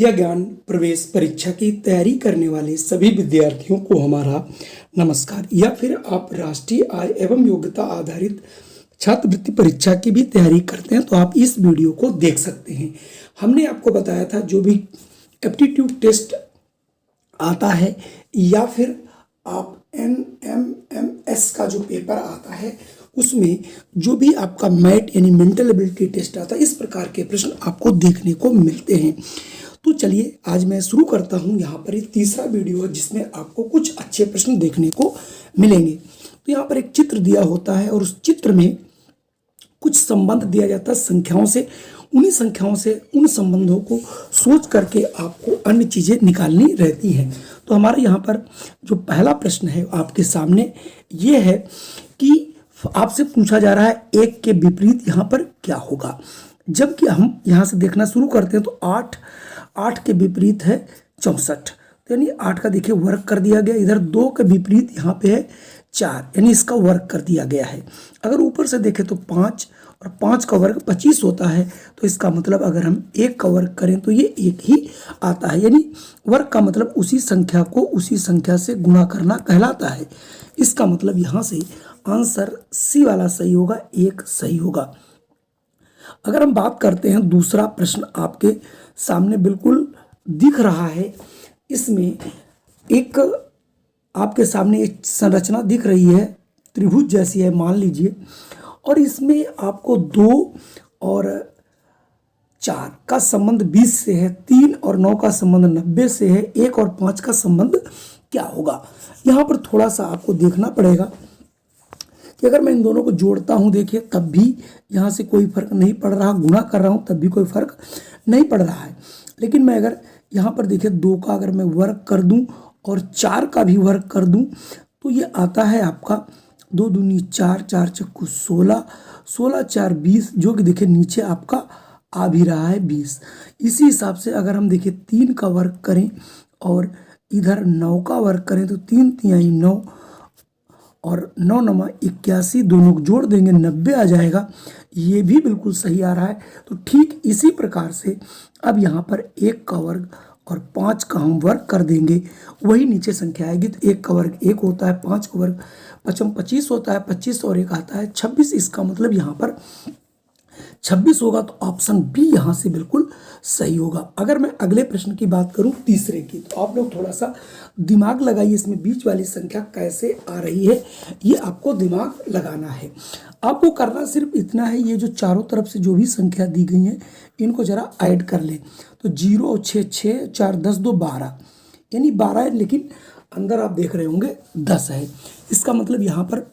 विद्या ज्ञान प्रवेश परीक्षा की तैयारी करने वाले सभी विद्यार्थियों को हमारा नमस्कार। या फिर आप राष्ट्रीय आय एवं योग्यता आधारित छात्रवृत्ति परीक्षा की भी तैयारी करते हैं तो आप इस वीडियो को देख सकते हैं। हमने आपको बताया था जो भी एप्टीट्यूड टेस्ट आता है या फिर आप NMMS का जो पेपर आता है उसमें जो भी आपका मैट यानी मेंटल एबिलिटी टेस्ट आता है, इस प्रकार के प्रश्न आपको देखने को मिलते हैं। तो चलिए आज मैं शुरू करता हूं। यहाँ पर एक तीसरा वीडियो है जिसमें आपको कुछ अच्छे प्रश्न देखने को मिलेंगे। तो यहाँ पर एक चित्र दिया होता है और उस चित्र में कुछ संबंध दिया जाता है संख्याओं से। उन्हीं संख्याओं से उन संबंधों को सोच करके आपको अन्य चीज़ें निकालनी रहती हैं। तो हमारे यहाँ पर जो पहला प्रश्न है आपके सामने ये है कि आपसे पूछा जा रहा है एक के विपरीत यहाँ पर क्या होगा। जबकि हम यहाँ से देखना शुरू करते हैं तो 8 के विपरीत है 64, तो यानी 8 का देखिए वर्ग कर दिया गया। इधर 2 के विपरीत यहाँ पे है 4, यानी इसका वर्ग कर दिया गया है। अगर ऊपर से देखें तो 5 और 5 का वर्ग 25 होता है, तो इसका मतलब अगर हम 1 का वर्ग करें तो ये 1 ही आता है। यानी वर्ग का मतलब उसी संख्या को उसी संख्या से गुणा करना कहलाता है। इसका मतलब यहाँ से आंसर सी वाला सही होगा, 1 सही होगा। अगर हम बात करते हैं दूसरा प्रश्न आपके सामने बिल्कुल दिख रहा है। इसमें एक आपके सामने एक संरचना दिख रही है, त्रिभुज जैसी है मान लीजिए, और इसमें आपको 2 और 4 का संबंध 20 से है, 3 और 9 का संबंध 90 से है, 1 और 5 का संबंध क्या होगा। यहाँ पर थोड़ा सा आपको देखना पड़ेगा कि अगर मैं इन दोनों को जोड़ता हूँ देखिए तब भी यहाँ से कोई फर्क नहीं पड़ रहा, गुणा कर रहा हूँ तब भी कोई फर्क नहीं पड़ रहा है। लेकिन मैं अगर यहाँ पर देखिए 2 का अगर मैं वर्ग कर दूँ और 4 का भी वर्ग कर दूँ तो ये आता है आपका 2 दूनी 4, 4 चक्कू 16, 16 4 20, जो कि देखिए नीचे आपका आ भी रहा है 20। इसी हिसाब से अगर हम देखिए 3 का वर्ग करें और इधर 9 का वर्ग करें तो 3 तिहाई 9 और 9 9 81, दोनों को जोड़ देंगे 90 आ जाएगा। ये भी बिल्कुल सही आ रहा है। तो ठीक इसी प्रकार से अब यहाँ पर 1 का वर्ग और 5 का हम वर्ग कर देंगे, वही नीचे संख्या आएगी। तो 1 का वर्ग 1 होता है, 5 का वर्ग 25 होता है, 25 और 1 आता है 26। इसका मतलब यहाँ पर 26 होगा, तो ऑप्शन बी यहाँ से बिल्कुल सही होगा। अगर मैं अगले प्रश्न की बात करूं तीसरे की, तो आप लोग थोड़ा सा दिमाग लगाइए, इसमें बीच वाली संख्या कैसे आ रही है ये आपको दिमाग लगाना है। आपको करना सिर्फ इतना है, ये जो चारों तरफ से जो भी संख्या दी गई है इनको जरा ऐड कर ले। तो 0 और 6, 6 4 10 2 12, यानी 12 है, लेकिन अंदर आप देख रहे होंगे 10 है। इसका मतलब यहाँ पर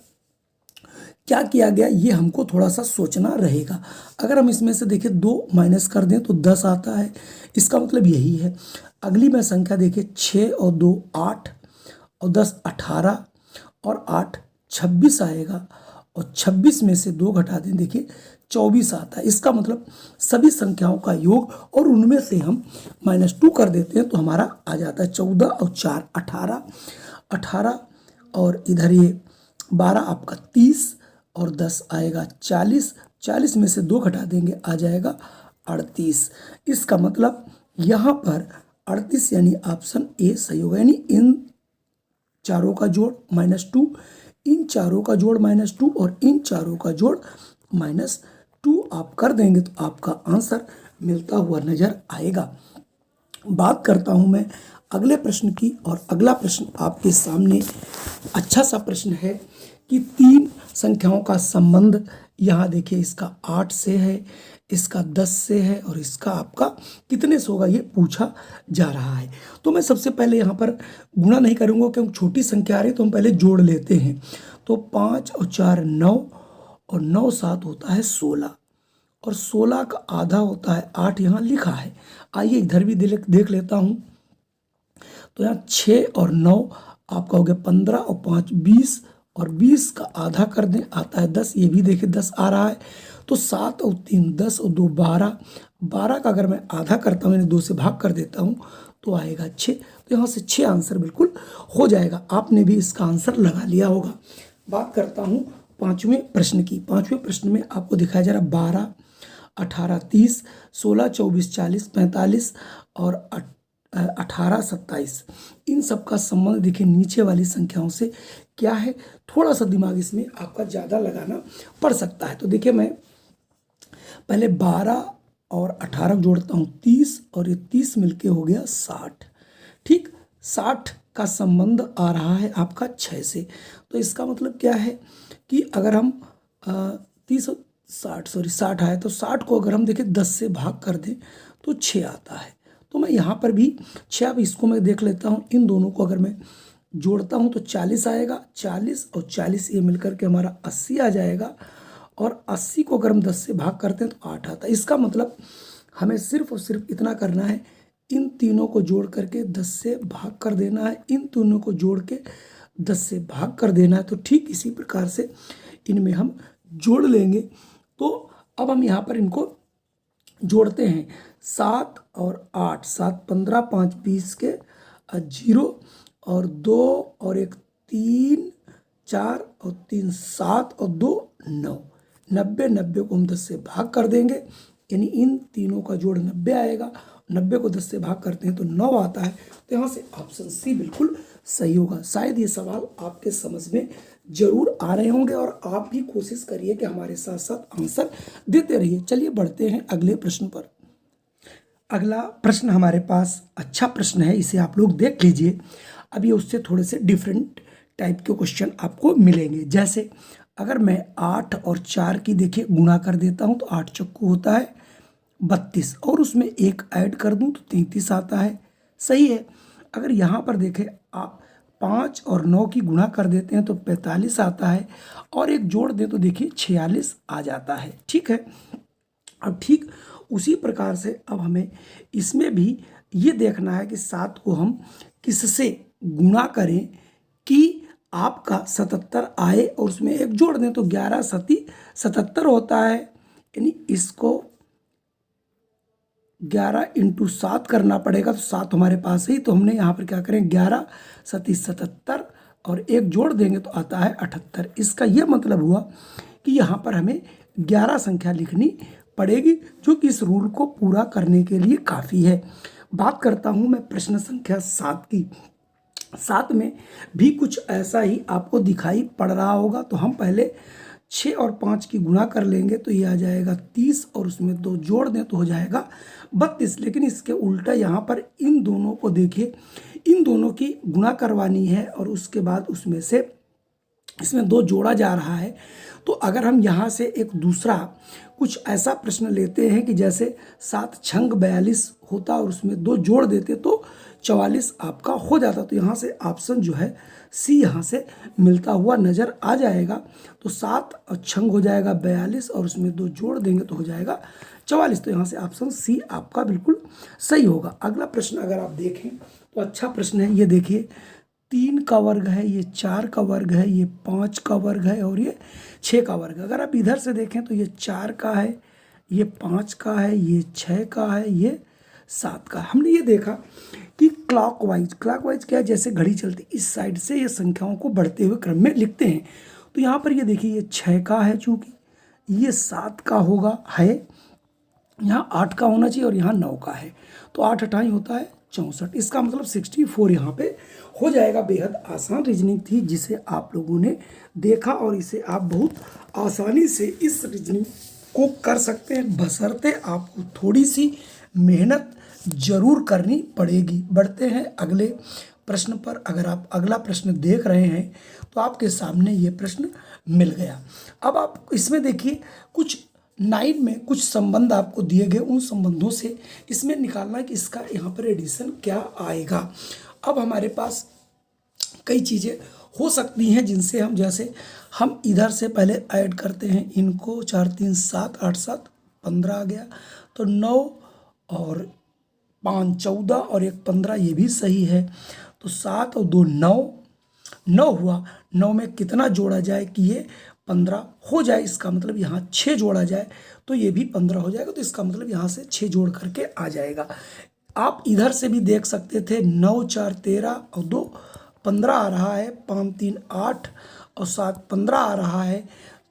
क्या किया गया ये हमको थोड़ा सा सोचना रहेगा। अगर हम इसमें से देखिए 2 माइनस कर दें तो 10 आता है, इसका मतलब यही है। अगली मैं संख्या देखिए 6 और 2 8 और 10 18 और 8 26 आएगा, और 26 में से 2 घटा दें देखिए 24 आता है। इसका मतलब सभी संख्याओं का योग और उनमें से हम -2 कर देते हैं तो हमारा आ जाता है 14 और 4 18, 18 और इधर ये 12 आपका 30 और 10 आएगा 40, 40 में से 2 घटा देंगे आ जाएगा 38। इसका मतलब यहाँ पर 38 यानी ऑप्शन ए सही होगा। यानी इन चारों का जोड़ -2, इन चारों का जोड़ -2 और इन चारों का जोड़ -2 आप कर देंगे तो आपका आंसर मिलता हुआ नजर आएगा। बात करता हूँ मैं अगले प्रश्न की, और अगला प्रश्न आपके सामने अच्छा सा प्रश्न है कि 3 संख्याओं का संबंध यहाँ देखिए, इसका 8 से है, इसका 10 से है और इसका आपका कितने से होगा ये पूछा जा रहा है। तो मैं सबसे पहले यहाँ पर गुणा नहीं करूँगा क्योंकि छोटी संख्या आ रही है, तो हम पहले जोड़ लेते हैं। तो 5 और 4 9 और 9 7 होता है 16, और 16 का आधा होता है 8, यहाँ लिखा है। आइए इधर भी देख लेता हूँ। तो यहाँ 6 और 9 आपका हो गया 15 और 5 20, और 20 का आधा कर दें आता है 10, ये भी देखिए 10 आ रहा है। तो 7 और 3 10 और 2 12, 12 का अगर मैं आधा करता हूँ यानी 2 से भाग कर देता हूँ तो आएगा 6। तो यहाँ से 6 आंसर बिल्कुल हो जाएगा। आपने भी इसका आंसर लगा लिया होगा। बात करता हूँ पाँचवें प्रश्न की। पाँचवें प्रश्न में आपको दिखाया जा रहा 12 18 30 16 24 40 45 और 18 27, इन सब का संबंध देखिए नीचे वाली संख्याओं से क्या है। थोड़ा सा दिमाग इसमें आपका ज़्यादा लगाना पड़ सकता है। तो देखिए मैं पहले 12 और 18 जोड़ता हूँ 30, और ये 30 मिलके हो गया 60। ठीक, 60 का संबंध आ रहा है आपका 6 से। तो इसका मतलब क्या है कि अगर हम 30 60 आया, तो 60 को अगर हम देखें 10 से भाग कर दें तो 6 आता है। तो मैं यहाँ पर भी 6, अब इसको मैं देख लेता हूँ, इन दोनों को अगर मैं जोड़ता हूँ तो 40 आएगा, 40 और 40 ये मिलकर के हमारा 80 आ जाएगा, और 80 को अगर हम 10 से भाग करते हैं तो 8 आता है। इसका मतलब हमें सिर्फ और सिर्फ इतना करना है, इन तीनों को जोड़ करके 10 से भाग कर देना है, इन तीनों को जोड़ के 10 से भाग कर देना है। तो ठीक इसी प्रकार से इनमें हम जोड़ लेंगे। तो अब हम यहाँ पर इनको जोड़ते हैं, 7 और 8, 7 15, 5 20 के 0, और 2 और 1 3, 4 और 3 7 और 2 9, 90, 90 को हम 10 से भाग कर देंगे, यानी इन तीनों का जोड़ 90 आएगा। 90 को 10 से भाग करते हैं तो 9 आता है। तो यहाँ से ऑप्शन सी बिल्कुल सही होगा। शायद ये सवाल आपके समझ में जरूर आ रहे होंगे, और आप भी कोशिश करिए कि हमारे साथ साथ आंसर देते रहिए। चलिए बढ़ते हैं अगले प्रश्न पर। अगला प्रश्न हमारे पास अच्छा प्रश्न है, इसे आप लोग देख लीजिए। अभी उससे थोड़े से डिफरेंट टाइप के क्वेश्चन आपको मिलेंगे। जैसे अगर मैं 8 और 4 की देखिए गुणा कर देता हूँ तो 8 चक्कू होता है 32, और उसमें 1 ऐड कर दूँ तो 33 आता है। सही है। अगर यहाँ पर देखें आप 5 और 9 की गुणा कर देते हैं तो 45 आता है, और एक जोड़ दें तो देखिए 46 आ जाता है। ठीक है। अब ठीक उसी प्रकार से अब हमें इसमें भी ये देखना है कि 7 को हम किससे गुणा करें कि आपका 77 आए, और उसमें एक जोड़ दें तो 11 सती 77 होता है। यानी इसको 11 × 7 करना पड़ेगा, तो 7 हमारे पास ही, तो हमने यहाँ पर क्या करें 11 सती 77 और एक जोड़ देंगे तो आता है 78। इसका यह मतलब हुआ कि यहाँ पर हमें 11 संख्या लिखनी पड़ेगी, जो कि इस रूल को पूरा करने के लिए काफ़ी है। बात करता हूँ मैं प्रश्न संख्या 7 की। 7 में भी कुछ ऐसा ही आपको दिखाई पड़ रहा होगा। तो हम पहले 6 और 5 की गुणा कर लेंगे तो ये आ जाएगा 30, और उसमें 2 जोड़ दें तो हो जाएगा 32। लेकिन इसके उल्टा यहाँ पर इन दोनों को देखिए, इन दोनों की गुणा करवानी है, और उसके बाद उसमें से इसमें 2 जोड़ा जा रहा है। तो अगर हम यहाँ से एक दूसरा कुछ ऐसा प्रश्न लेते हैं कि जैसे 7 छंग 42 होता, और उसमें 2 जोड़ देते तो 44 आपका हो जाता। तो यहाँ से ऑप्शन जो है सी यहाँ से मिलता हुआ नज़र आ जाएगा। तो 7 और छंग हो जाएगा 42, और उसमें 2 जोड़ देंगे तो हो जाएगा 44। तो यहाँ से ऑप्शन सी आपका बिल्कुल सही होगा। अगला प्रश्न अगर आप देखें तो अच्छा प्रश्न है। ये देखिए 3 का वर्ग है, ये 4 का वर्ग है, ये 5 का वर्ग है, और ये 6 का वर्ग है। अगर आप इधर से देखें तो ये 4 का है, ये 5 का है, ये 6 का है, ये 7 का है। हमने ये देखा कि क्लॉकवाइज क्या है, जैसे घड़ी चलती इस साइड से ये संख्याओं को बढ़ते हुए क्रम में लिखते हैं। तो यहाँ पर ये देखिए ये 6 का है, चूँकि ये 7 का होगा है, यहाँ 8 का होना चाहिए, और यहाँ 9 का है। तो 8 8 होता है 64। इसका मतलब 64 यहाँ पे हो जाएगा। बेहद आसान रीजनिंग थी जिसे आप लोगों ने देखा, और इसे आप बहुत आसानी से इस रीजनिंग को कर सकते हैं, बशर्ते आपको थोड़ी सी मेहनत जरूर करनी पड़ेगी। बढ़ते हैं अगले प्रश्न पर। अगर आप अगला प्रश्न देख रहे हैं तो आपके सामने ये प्रश्न मिल गया। अब आप इसमें देखिए कुछ 9 में कुछ संबंध आपको दिए गए, उन संबंधों से इसमें निकालना है कि इसका यहाँ पर एडिशन क्या आएगा। अब हमारे पास कई चीज़ें हो सकती हैं जिनसे हम, जैसे हम इधर से पहले ऐड करते हैं इनको, 4 3 7 8 7 15 आ गया, तो 9 और 5 14 और 1 15, ये भी सही है। तो 7 और 2 9 हुआ। 9 में कितना जोड़ा जाए कि ये 15 हो जाए। इसका मतलब यहाँ 6 जोड़ा जाए तो ये भी 15 हो जाएगा। तो इसका मतलब यहाँ से 6 जोड़ करके आ जाएगा। आप इधर से भी देख सकते थे, 9 4 13 और 2 15 आ रहा है, 5 3 8 और 7 15 आ रहा है।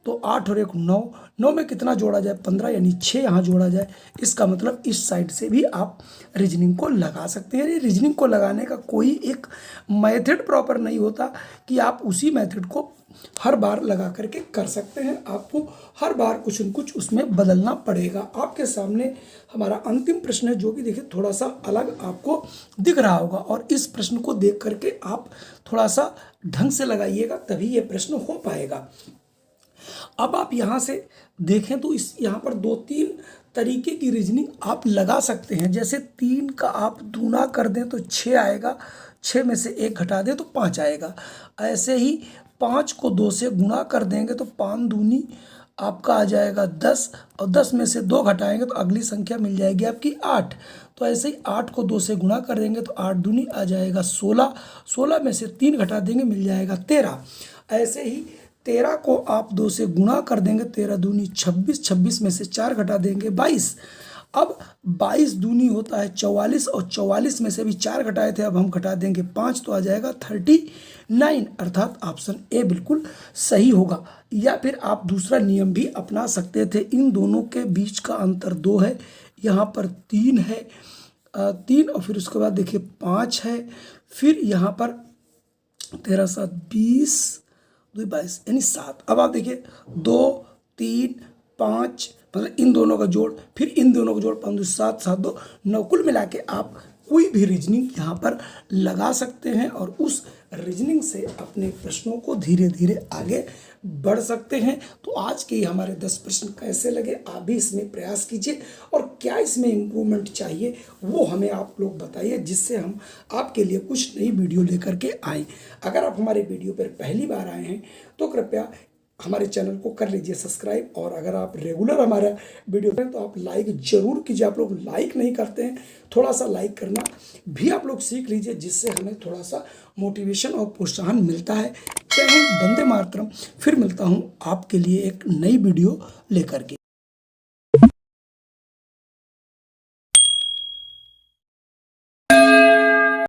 तो 8 और 1 9, 9 में कितना जोड़ा जाए 15, यानी 6 यहाँ जोड़ा जाए। इसका मतलब इस साइड से भी आप रीजनिंग को लगा सकते हैं। रीजनिंग को लगाने का कोई एक मेथड प्रॉपर नहीं होता कि आप उसी मेथड को हर बार लगा करके कर सकते हैं। आपको हर बार कुछ न कुछ उसमें बदलना पड़ेगा। आपके सामने हमारा अंतिम प्रश्न है, जो कि देखिए थोड़ा सा अलग आपको दिख रहा होगा, और इस प्रश्न को देख करके आप थोड़ा सा ढंग से लगाइएगा, तभी ये प्रश्न हो पाएगा। अब आप यहाँ से देखें तो इस यहाँ पर 2-3 तरीके की रीजनिंग आप लगा सकते हैं। जैसे 3 का आप दूना कर दें तो 6 आएगा, 6 में से 1 घटा दें तो 5 आएगा। ऐसे ही 5 को 2 से गुणा कर देंगे तो 5 दूनी आपका आ जाएगा 10, और 10 में से 2 घटाएंगे तो अगली संख्या मिल जाएगी आपकी 8। तो ऐसे ही 8 को 2 से गुणा कर देंगे तो 8 दूनी आ जाएगा 16, 16 में से 3 घटा देंगे मिल जाएगा 13। ऐसे ही 13 को आप 2 से गुणा कर देंगे, 13 दूनी 26, 26 में से 4 घटा देंगे 22। अब 22 दूनी होता है 44, और 44 में से भी 4 घटाए थे, अब हम घटा देंगे 5, तो आ जाएगा 39, अर्थात ऑप्शन ए बिल्कुल सही होगा। या फिर आप दूसरा नियम भी अपना सकते थे। इन दोनों के बीच का अंतर 2 है, यहाँ पर 3 है, 3, और फिर उसके बाद देखिए 5 है, फिर यहाँ पर 13 7 20, 2 22 यानी 7। अब आप देखिए 2 3 5, मतलब इन दोनों का जोड़, फिर इन दोनों का जोड़, 5 2 7 7 2 9, कुल मिला के आप कोई भी रीजनिंग यहाँ पर लगा सकते हैं, और उस रीजनिंग से अपने प्रश्नों को धीरे धीरे आगे बढ़ सकते हैं। तो आज के हमारे 10 प्रश्न कैसे लगे, आप भी इसमें प्रयास कीजिए, और क्या इसमें इम्प्रूवमेंट चाहिए वो हमें आप लोग बताइए, जिससे हम आपके लिए कुछ नई वीडियो लेकर के आएँ। अगर आप हमारे वीडियो पर पहली बार आए हैं तो कृपया हमारे चैनल को कर लीजिए सब्सक्राइब, और अगर आप रेगुलर हमारा वीडियो देखें तो आप लाइक जरूर कीजिए। आप लोग लाइक नहीं करते हैं, थोड़ा सा लाइक करना भी आप लोग सीख लीजिए, जिससे हमें थोड़ा सा मोटिवेशन और प्रोत्साहन मिलता है। जय हिंद, वंदे मातरम। फिर मिलता हूँ आपके लिए एक नई वीडियो लेकर के।